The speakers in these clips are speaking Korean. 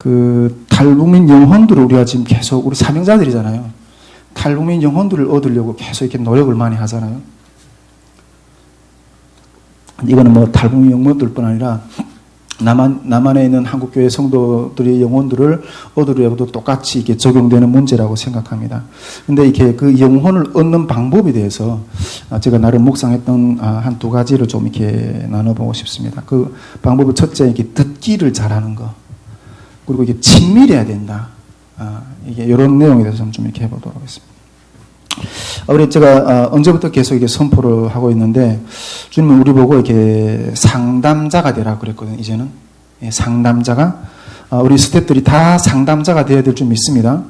그 탈북민 영혼들을 우리가 지금 계속 우리 사명자들이잖아요. 탈북민 영혼들을 얻으려고 계속 이렇게 노력을 많이 하잖아요. 이거는 뭐 탈북민 영혼들뿐 아니라 남한에 있는 한국교회 성도들의 영혼들을 얻으려고도 똑같이 이렇게 적용되는 문제라고 생각합니다. 근데 이렇게 그 영혼을 얻는 방법에 대해서 제가 나름 묵상했던 한 두 가지를 좀 이렇게 나눠보고 싶습니다. 그 방법은 첫째, 이렇게 듣기를 잘하는 거. 그리고 이게 친밀해야 된다. 이게 이런 내용에 대해서 좀 이렇게 해보도록 하겠습니다. 우리 제가 언제부터 계속 이렇게 선포를 하고 있는데 주님은 우리 보고 이렇게 상담자가 되라 그랬거든요. 이제는 상담자가 우리 스태프들이 다 상담자가 되어야 될 줄 믿습니다.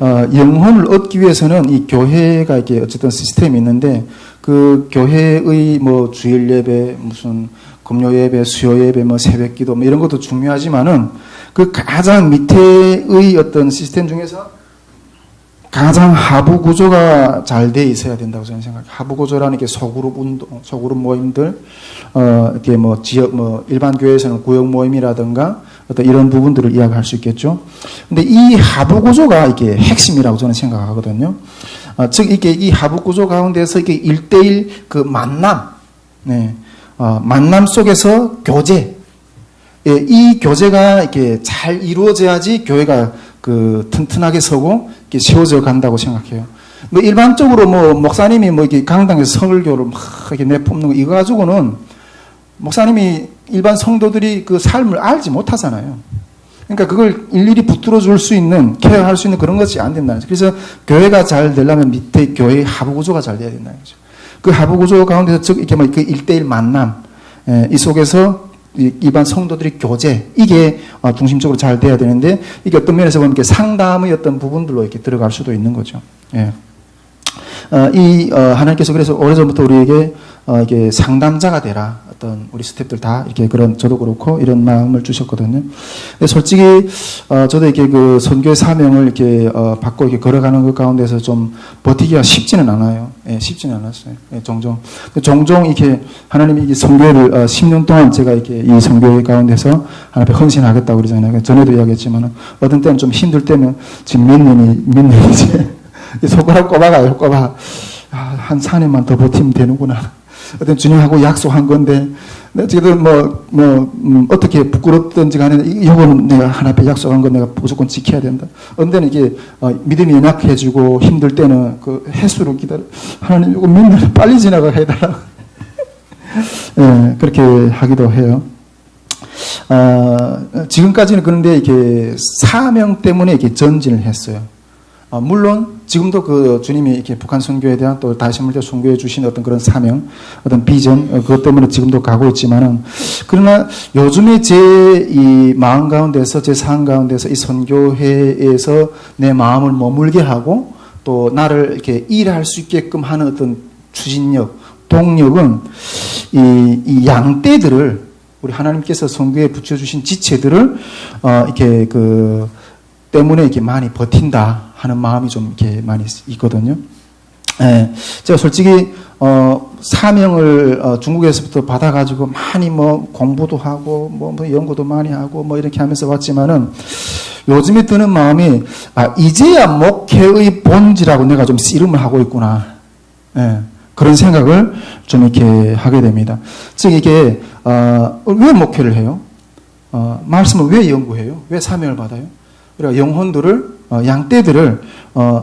영혼을 얻기 위해서는 이 교회가 이렇게 어쨌든 시스템이 있는데 그 교회의 뭐 주일 예배, 무슨 금요 예배, 수요 예배, 뭐 새벽 기도 뭐 이런 것도 중요하지만은 그 가장 밑에의 어떤 시스템 중에서 가장 하부 구조가 잘 돼 있어야 된다고 저는 생각해요. 하부 구조라는 게 소그룹 운동, 소그룹 모임들, 이렇게 뭐 지역, 뭐 일반 교회에서는 구역 모임이라든가 어떤 이런 부분들을 이야기할 수 있겠죠. 근데 이 하부 구조가 이게 핵심이라고 저는 생각하거든요. 즉, 이게 이 하부 구조 가운데서 이게 1대1 그 만남, 만남 속에서 교제, 이 교제가 이렇게 잘 이루어져야지 교회가 그 튼튼하게 서고 이렇게 세워져 간다고 생각해요. 뭐 일반적으로 뭐 목사님이 뭐 이렇게 강당에서 설교를 막 이렇게 내뿜는 거 이거 가지고는 목사님이 일반 성도들이 그 삶을 알지 못하잖아요. 그러니까 그걸 일일이 붙들어 줄 수 있는, 케어할 수 있는 그런 것이 안 된다는 거죠. 그래서 교회가 잘 되려면 밑에 교회의 하부 구조가 잘 돼야 된다는 거죠. 그 하부 구조 가운데서 즉 이렇게 뭐 그 1대1 만남, 이 속에서 일반 성도들의 교제, 이게 중심적으로 잘 돼야 되는데, 이게 어떤 면에서 보면 이렇게 상담의 어떤 부분들로 이렇게 들어갈 수도 있는 거죠. 예. 하나님께서 그래서 오래전부터 우리에게 이게 상담자가 되라. 어떤 우리 스태프들 다 이렇게 그런, 저도 그렇고 이런 마음을 주셨거든요. 근데 솔직히, 저도 이렇게 그 선교의 사명을 이렇게, 받고 이렇게 걸어가는 것 가운데서 좀 버티기가 쉽지는 않아요. 예, 쉽지는 않았어요. 예, 종종 이렇게 하나님이 이 선교를, 10년 동안 제가 이렇게 이 선교의 가운데서 하나님 앞에 헌신하겠다고 그러잖아요. 전에도 이야기했지만은 어떤 때는 좀 힘들 때면 지금 몇 년이지. 손가락 꼽아가요, 꼽아. 한 4년만 더 버티면 되는구나. 어떤 주님하고 약속한 건데, 지금 어떻게 부끄럽든지 간에, 이거는 내가 하나 앞에 약속한 건 내가 무조건 지켜야 된다. 어느 때는 이게, 믿음이 연약해지고 힘들 때는 그 횟수로 기다려. 하나님, 이거 몇 년 빨리 지나가게 해달라. 예, 그렇게 하기도 해요. 지금까지는 그런데 이렇게 사명 때문에 이렇게 전진을 했어요. 물론 지금도 그 주님이 이렇게 북한 선교에 대한 또 다시 한번 선교해 주신 어떤 그런 사명, 어떤 비전, 그것 때문에 지금도 가고 있지만은, 그러나 요즘에 제 이 마음 가운데서, 제 삶 가운데서 이 선교회에서 내 마음을 머물게 하고 또 나를 이렇게 일할 수 있게끔 하는 어떤 추진력, 동력은 이 양떼들을, 우리 하나님께서 선교에 붙여주신 지체들을 이렇게 그 때문에 이렇게 많이 버틴다 하는 마음이 좀 이렇게 많이 있거든요. 예, 제가 솔직히 사명을 중국에서부터 받아가지고 많이 뭐 공부도 하고 뭐 연구도 많이 하고 뭐 이렇게 하면서 왔지만은, 요즘에 드는 마음이 이제야 목회의 본질하고 내가 좀 씨름을 하고 있구나. 예, 그런 생각을 좀 이렇게 하게 됩니다. 즉 이게 왜 목회를 해요? 말씀을 왜 연구해요? 왜 사명을 받아요? 그러니까 영혼들을, 양떼들을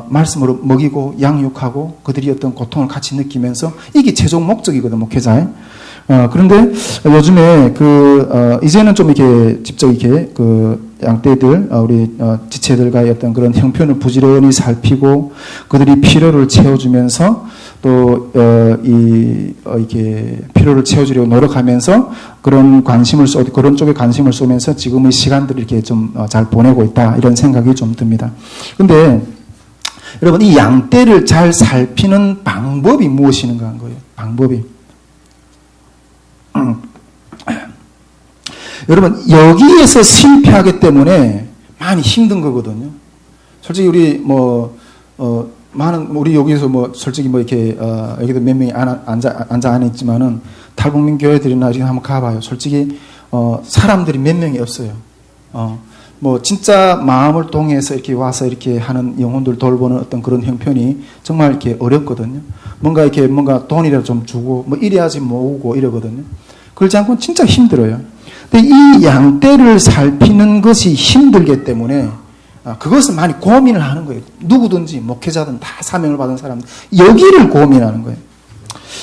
말씀으로 먹이고 양육하고 그들이 어떤 고통을 같이 느끼면서, 이게 최종 목적이거든, 목회자의. 그런데 요즘에 이제는 좀 이렇게 직접 이렇게 그 양떼들, 우리 지체들과의 어떤 그런 형편을 부지런히 살피고 그들이 필요를 채워주면서 또 이렇게 필요를 채워주려고 노력하면서 그런 쪽에 관심을 쏘면서 지금의 시간들을 이렇게 좀 잘 보내고 있다, 이런 생각이 좀 듭니다. 근데 여러분, 이 양떼를 잘 살피는 방법이 무엇인가 한 거예요. 방법이. 여러분, 여기에서 실패하기 때문에 많이 힘든 거거든요. 솔직히 우리 우리 여기서 솔직히 이렇게 여기도 몇 명이 앉아 안 있지만은 탈북민 교회들이나 지금 한번 가봐요. 솔직히 사람들이 몇 명이 없어요. 뭐 진짜 마음을 통해서 이렇게 와서 이렇게 하는 영혼들 돌보는 어떤 그런 형편이 정말 이렇게 어렵거든요. 뭔가 돈이라도 좀 주고 뭐 이래야지 모으고 이러거든요. 그렇지 않고는 진짜 힘들어요. 근데 이 양떼를 살피는 것이 힘들기 때문에 그것을 많이 고민을 하는 거예요. 누구든지 목회자든 다 사명을 받은 사람들 여기를 고민하는 거예요.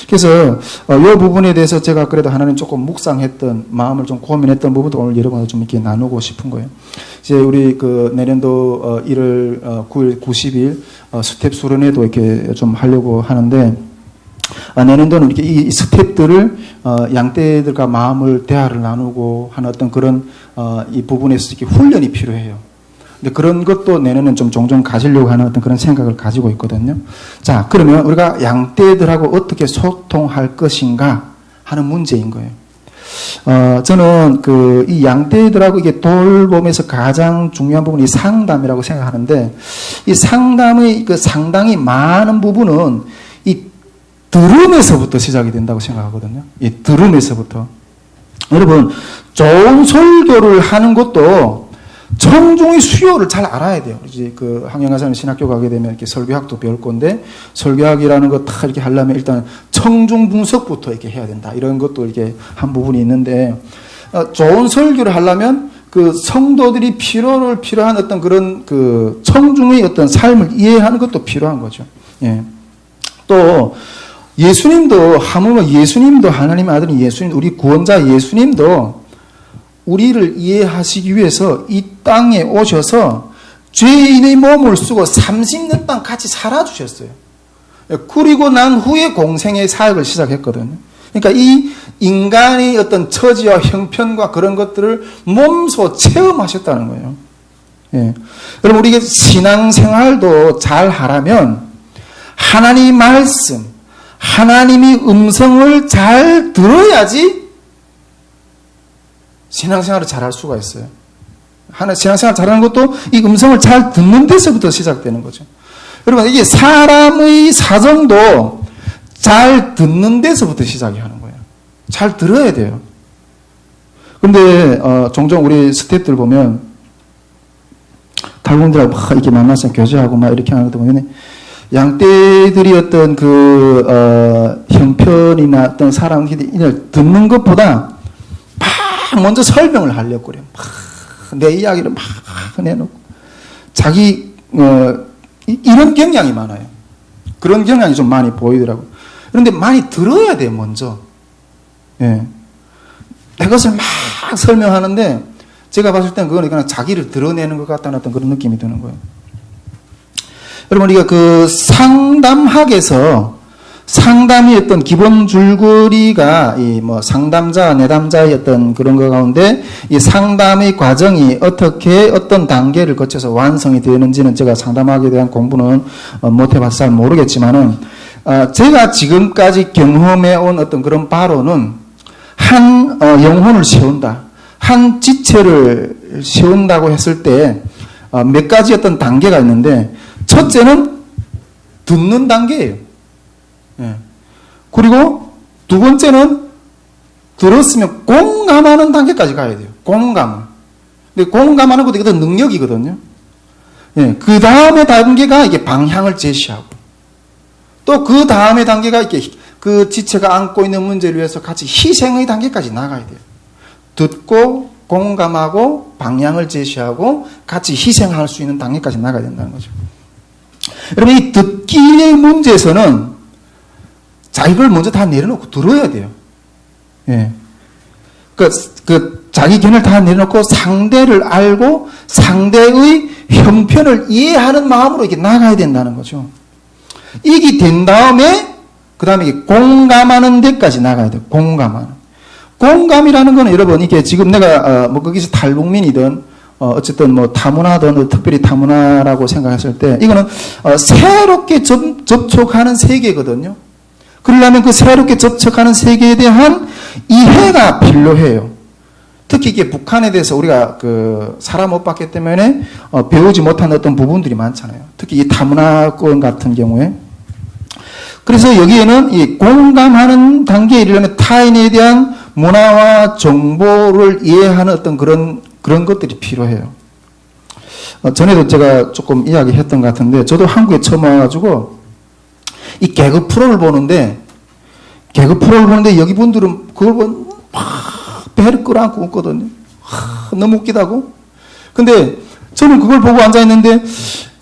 그래서 이 부분에 대해서 제가 그래도 하나님 조금 묵상했던 마음을 좀 고민했던 부분도 오늘 여러분과 좀 이렇게 나누고 싶은 거예요. 이제 우리 그 내년도 1월 9일 90일 스텝 수련회도 이렇게 좀 하려고 하는데 내년도는 이렇게 이 스텝들을 양떼들과 마음을 대화를 나누고 하는 어떤 그런 이 부분에서 이렇게 훈련이 필요해요. 근데 그런 것도 내년은 좀 종종 가지려고 하는 어떤 그런 생각을 가지고 있거든요. 자, 그러면 우리가 양떼들하고 어떻게 소통할 것인가 하는 문제인 거예요. 저는 이 양떼들하고 이게 돌봄에서 가장 중요한 부분이 상담이라고 생각하는데, 이 상담의 상당히 많은 부분은 이 들음에서부터 시작이 된다고 생각하거든요. 이 들음에서부터. 여러분, 좋은 설교를 하는 것도 청중의 수요를 잘 알아야 돼요. 이제 한경가사님 신학교 가게 되면 이렇게 설교학도 배울 건데, 설교학이라는 거 다 이렇게 하려면 일단 청중 분석부터 이렇게 해야 된다. 이런 것도 이렇게 한 부분이 있는데, 좋은 설교를 하려면 성도들이 필요한 어떤 그런 청중의 어떤 삶을 이해하는 것도 필요한 거죠. 예. 또, 하물며 예수님도 하나님의 아들인 예수님, 우리 구원자 예수님도 우리를 이해하시기 위해서 이 땅에 오셔서 죄인의 몸을 쓰고 30년 동안 같이 살아주셨어요. 그리고 난 후에 공생의 사역을 시작했거든요. 그러니까 이 인간의 어떤 처지와 형편과 그런 것들을 몸소 체험하셨다는 거예요. 예. 여러분, 우리가 신앙생활도 잘 하려면 하나님의 말씀, 하나님의 음성을 잘 들어야지 신앙생활을 잘할 수가 있어요. 신앙생활 잘하는 것도 이 음성을 잘 듣는 데서부터 시작되는 거죠. 여러분, 이게 사람의 사정도 잘 듣는 데서부터 시작이 하는 거예요. 잘 들어야 돼요. 근데 종종 우리 스태프들 보면 달공들하고 막 이렇게 만나서 교제하고 막 이렇게 하는 것도 보면 양떼들이 어떤 형편이나 어떤 사람들이 듣는 것보다 먼저 설명을 하려고 그래요. 내 이야기를 막 내놓고 자기 이런 경향이 많아요. 그런 경향이 좀 많이 보이더라고요. 그런데 많이 들어야 돼요, 먼저. 예. 내 것을 막 설명하는데 제가 봤을 때는 그거는 그냥 자기를 드러내는 것 같다는 어떤 그런 느낌이 드는 거예요. 여러분, 우리가 상담학에서 상담의 어떤 기본 줄거리가 상담자, 내담자의 어떤 그런 것 가운데 이 상담의 과정이 어떤 단계를 거쳐서 완성이 되는지는 제가 상담학에 대한 공부는 못 해봐서 잘 모르겠지만은, 제가 지금까지 경험해 온 어떤 그런 바로는 한 영혼을 세운다. 한 지체를 세운다고 했을 때 몇 가지 어떤 단계가 있는데, 첫째는 듣는 단계예요. 예. 그리고 두 번째는 들었으면 공감하는 단계까지 가야 돼요. 공감. 근데 공감하는 것도 이것도 능력이거든요. 예. 그 다음에 단계가 이게 방향을 제시하고, 또 그 다음에 단계가 이렇게 그 지체가 안고 있는 문제를 위해서 같이 희생의 단계까지 나가야 돼요. 듣고 공감하고 방향을 제시하고 같이 희생할 수 있는 단계까지 나가야 된다는 거죠. 여러분, 이 듣기의 문제에서는 자기를 먼저 다 내려놓고 들어야 돼요. 예. 자기 견해를 다 내려놓고 상대를 알고 상대의 형편을 이해하는 마음으로 이렇게 나가야 된다는 거죠. 이게 된 다음에, 그 다음에 공감하는 데까지 나가야 돼요. 공감이라는 거는 여러분, 이게 지금 내가, 거기서 탈북민이든, 어쨌든 타문화든, 특별히 타문화라고 생각했을 때, 이거는, 새롭게 접촉하는 세계거든요. 그러려면 그 새롭게 접촉하는 세계에 대한 이해가 필요해요. 특히 이게 북한에 대해서 우리가 사람 못 봤기 때문에 배우지 못한 어떤 부분들이 많잖아요. 특히 이 타문화권 같은 경우에. 그래서 여기에는 이 공감하는 단계에 이르려면 타인에 대한 문화와 정보를 이해하는 어떤 그런 것들이 필요해요. 전에도 제가 조금 이야기했던 것 같은데, 저도 한국에 처음 와가지고 이 개그 프로를 보는데 여기 분들은 그걸 보면 막 배를 끌어안고 웃거든요. 너무 웃기다고. 근데 저는 그걸 보고 앉아있는데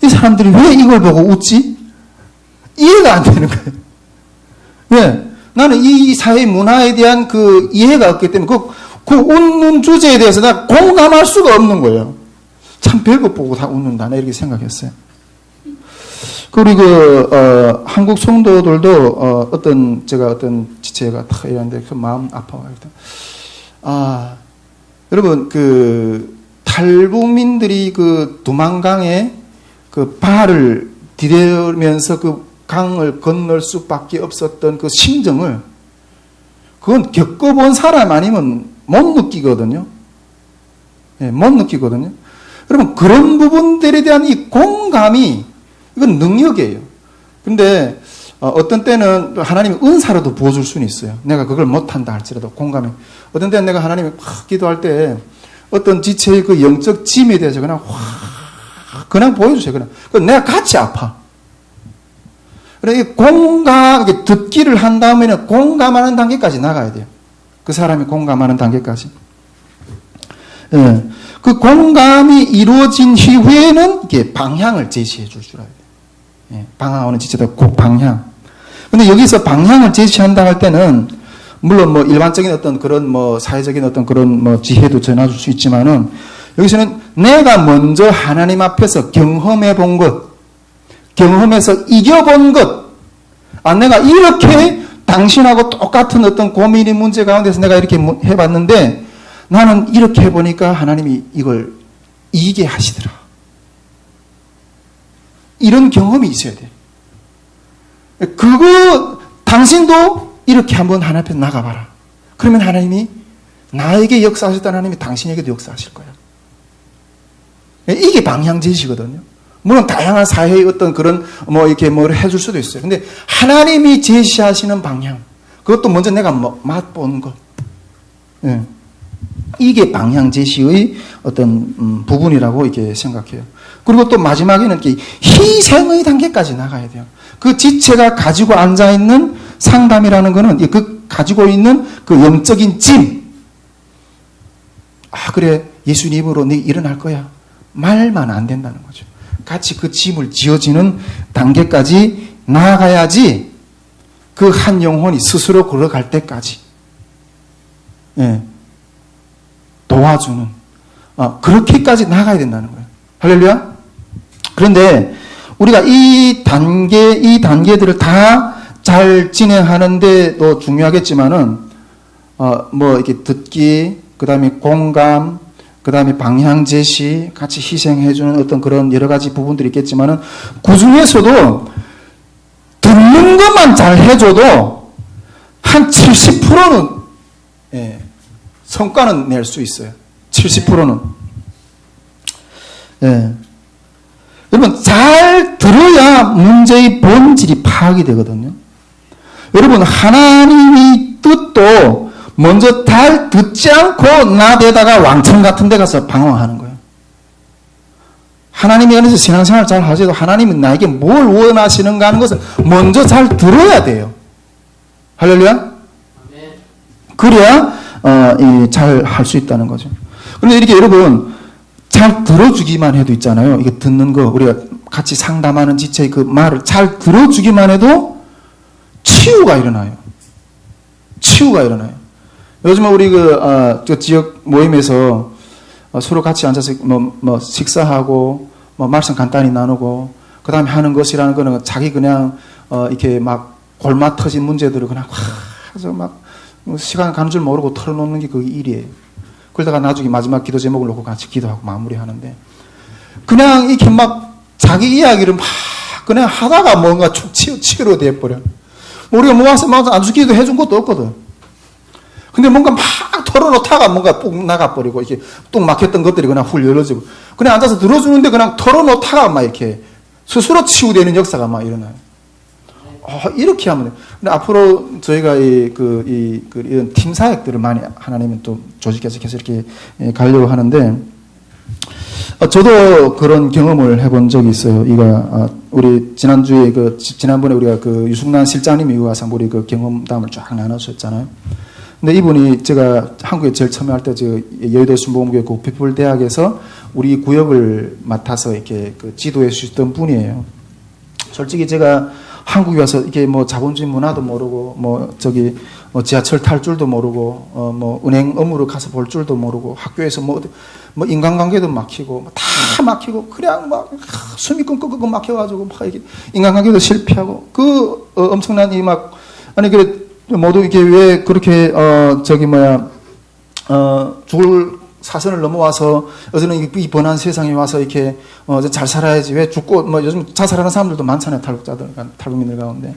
이 사람들이 왜 이걸 보고 웃지? 이해가 안 되는 거예요. 왜? 나는 이 사회 문화에 대한 그 이해가 없기 때문에 그 웃는 주제에 대해서 나 공감할 수가 없는 거예요. 참 별것 보고 다 웃는다. 나 이렇게 생각했어요. 그리고 한국 성도들도 제가 어떤 지체가 탁 이랬는데 그 마음 아파요. 여러분 그 탈북민들이 그 두만강에 그 발을 디대면서 그 강을 건널 수밖에 없었던 그 심정을, 그건 겪어본 사람 아니면 못 느끼거든요. 네, 못 느끼거든요. 여러분 그런 부분들에 대한 이 공감이, 이건 능력이에요. 근데 어떤 때는 하나님이 은사로도 부어줄 수는 있어요. 내가 그걸 못한다 할지라도 공감이. 어떤 때는 내가 하나님이 확 기도할 때 어떤 지체의 그 영적 짐에 대해서 그냥 보여주세요. 그냥 내가 같이 아파. 그러니까 공감, 듣기를 한 다음에는 공감하는 단계까지 나가야 돼요. 그 사람이 공감하는 단계까지. 예. 그 공감이 이루어진 이후에는 이게 방향을 제시해 줄 줄 알아야 돼요. 예. 방황하는 지체도 꼭 방향. 근데 여기서 방향을 제시한다 할 때는, 물론 뭐 일반적인 어떤 그런 뭐 사회적인 어떤 그런 뭐 지혜도 전해줄 수 있지만은, 여기서는 내가 먼저 하나님 앞에서 경험해 본 것, 경험해서 이겨본 것, 내가 이렇게 당신하고 똑같은 어떤 고민이 문제 가운데서 내가 이렇게 해봤는데 나는 이렇게 해보니까 하나님이 이걸 이기게 하시더라. 이런 경험이 있어야 돼. 그거 당신도 이렇게 한번 하나님 앞에 나가봐라. 그러면 하나님이 나에게 역사하셨다는 하나님이 당신에게도 역사하실 거야. 이게 방향제시거든요. 물론 다양한 사회의 어떤 그런 뭐 이렇게 뭘 해줄 수도 있어요. 근데 하나님이 제시하시는 방향, 그것도 먼저 내가 맛본 것, 예. 이게 방향 제시의 어떤 부분이라고 이렇게 생각해요. 그리고 또 마지막에는 이렇게 희생의 단계까지 나가야 돼요. 그 지체가 가지고 앉아 있는 상담이라는 거는 그 가지고 있는 그 영적인 짐, 그래 예수님으로 네 일어날 거야, 말만 안 된다는 거죠. 같이 그 짐을 지어지는 단계까지 나아가야지 그 한 영혼이 스스로 걸어갈 때까지, 예, 도와주는, 그렇게까지 나가야 된다는 거예요. 할렐루야? 그런데 우리가 이 단계들을 다 잘 진행하는데도 중요하겠지만은, 뭐 이렇게 듣기, 그 다음에 공감, 그 다음에 방향 제시, 같이 희생해주는 어떤 그런 여러 가지 부분들이 있겠지만은, 그 중에서도 듣는 것만 잘 해줘도 한 70%는, 예, 성과는 낼 수 있어요. 70%는. 예. 여러분, 잘 들어야 문제의 본질이 파악이 되거든요. 여러분, 하나님의 뜻도 먼저 잘 듣지 않고 나대다가 왕청 같은 데 가서 방황하는 거예요. 하나님이 안에서 신앙생활 잘 하셔도 하나님은 나에게 뭘 원하시는가 하는 것을 먼저 잘 들어야 돼요. 할렐루야? 그래야 잘 할 수 있다는 거죠. 그런데 이렇게 여러분 잘 들어주기만 해도 있잖아요. 이게 듣는 거, 우리가 같이 상담하는 지체의 그 말을 잘 들어주기만 해도 치유가 일어나요. 치유가 일어나요. 요즘 우리 그 지역 모임에서 서로 같이 앉아서 뭐 식사하고 뭐 말씀 간단히 나누고 그 다음에 하는 것이라는 거는 자기 그냥 이렇게 막 골마 터진 문제들을 그냥 해서 막 시간 가는 줄 모르고 털어놓는 게 그 일이에요. 그러다가 나중에 마지막 기도 제목을 놓고 같이 기도하고 마무리하는데, 그냥 이렇게 막 자기 이야기를 막 그냥 하다가 뭔가 축 치유로 돼버려. 우리가 모아서 막 안수 기도 해준 것도 없거든. 근데 뭔가 막 털어놓다가 뭔가 뚝 나가버리고, 이렇게 뚝 막혔던 것들이 그냥 훌 열어지고, 그냥 앉아서 들어주는데 그냥 털어놓다가 막 이렇게 스스로 치유되는 역사가 막 일어나요. 이렇게 하면 돼요. 근데 앞으로 저희가 이런 팀 사역들을 많이 하나님은 또 조직해서 계속 이렇게 가려고 하는데, 저도 그런 경험을 해본 적이 있어요. 우리 지난번에 우리가 그 유승란 실장님이 와서 우리 그 경험담을 쫙 나눠주셨잖아요. 근데 이분이 제가 한국에 제일 처음에 할 때 여의도 순복음교회 고피풀대학에서 우리 구역을 맡아서 이렇게 그 지도해 주셨던 분이에요. 솔직히 제가 한국에 와서 이게 뭐 자본주의 문화도 모르고 지하철 탈 줄도 모르고 은행 업무로 가서 볼 줄도 모르고 학교에서 뭐 인간관계도 막히고 다 막히고 그냥 막 숨이 끙끙끙 막혀가지고 막 이게 인간관계도 실패하고 엄청난 모두 이게 왜 그렇게 죽을 사선을 넘어와서 어제는 이 번한 세상에 와서 이렇게 잘 살아야지 왜 죽고 요즘 자살하는 사람들도 많잖아요. 탈북민들 가운데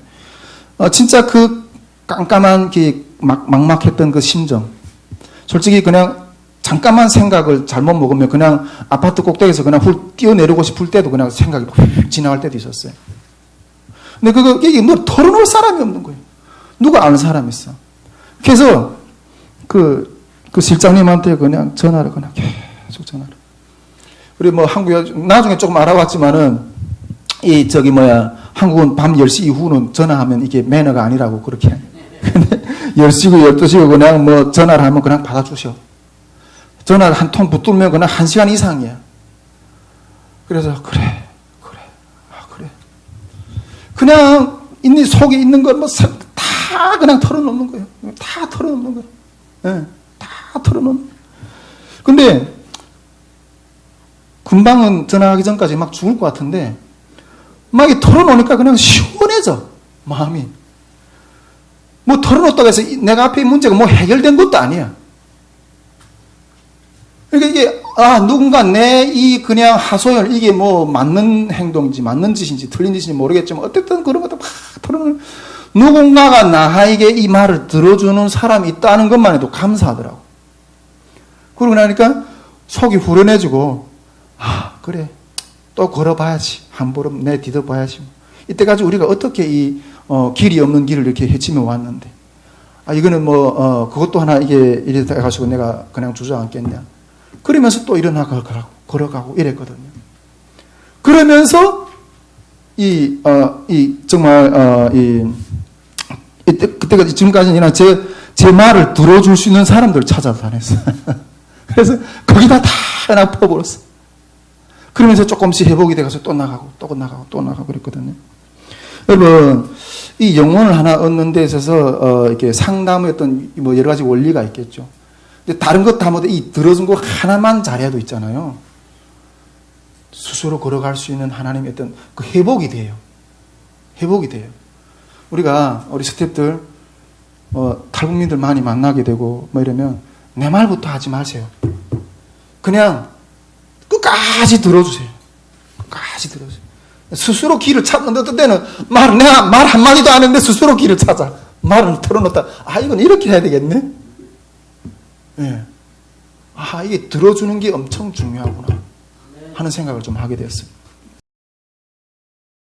진짜 그 깜깜한 막막했던 그 심정, 솔직히 그냥 잠깐만 생각을 잘못 먹으면 그냥 아파트 꼭대기에서 그냥 뛰어내리고 싶을 때도 그냥 생각이 훅 지나갈 때도 있었어요. 근데 이게 뭐 털어놓을 사람이 없는 거예요. 누가 아는 사람이 있어. 그래서 그 실장님한테 그냥 전화를 그냥 계속 전화를. 그리고 뭐 한국에 나중에 조금 알아봤지만은 한국은 밤 10시 이후는 전화하면 이게 매너가 아니라고 그렇게. 근데 10시고 12시고 그냥 뭐 전화를 하면 그냥 받아주셔. 전화를 한 통 붙들면 그냥 1시간 이상이야. 그래서 그래. 그냥 속에 있는 걸 다 그냥 털어놓는 거예요. 다 털어놓는 거예요. 네, 다 털어놓는. 근데 금방은 전화하기 전까지 막 죽을 것 같은데 막 털어놓으니까 그냥 시원해져 마음이. 뭐 털어놓았다고 해서 내가 앞에 문제가 뭐 해결된 것도 아니야. 그러니까 이게 누군가 그냥 하소연 이게 뭐 맞는 행동인지 맞는 짓인지 틀린 짓인지 모르겠지만 어쨌든 그런 것도 막 털어놓는. 누군가가 나에게 이 말을 들어주는 사람이 있다는 것만 해도 감사하더라고. 그러고 나니까 속이 후련해지고 그래 또 걸어봐야지 한 걸음 뒤져봐야지. 이때까지 우리가 어떻게 길이 없는 길을 이렇게 헤치며 왔는데 이거는 그것도 하나 이래 가지고 내가 그냥 주저앉겠냐. 그러면서 또 일어나 걸어가고 이랬거든요. 그러면서 그때까지 지금까지는 제 말을 들어줄 수 있는 사람들을 찾아다녔어요. 그래서 거기다 다 하나 퍼버렸어. 그러면서 조금씩 회복이 돼가서 또 나가고 그랬거든요. 여러분, 이 영혼을 하나 얻는 데 있어서 이렇게 상담의 어떤 여러 가지 원리가 있겠죠. 근데 다른 것 다 못해 이 들어준 거 하나만 잘해도 있잖아요. 스스로 걸어갈 수 있는 하나님의 어떤 그 회복이 돼요. 우리 스태프들 탈북민들 많이 만나게 되고 이러면 내 말부터 하지 마세요. 그냥 끝까지 들어주세요. 스스로 길을 찾는 어떤 때는 내가 말 한마디도 안 했는데 스스로 길을 찾아. 말을 털어놓다. 이건 이렇게 해야 되겠네. 예. 이게 들어주는 게 엄청 중요하구나 하는 생각을 좀 하게 되었습니다.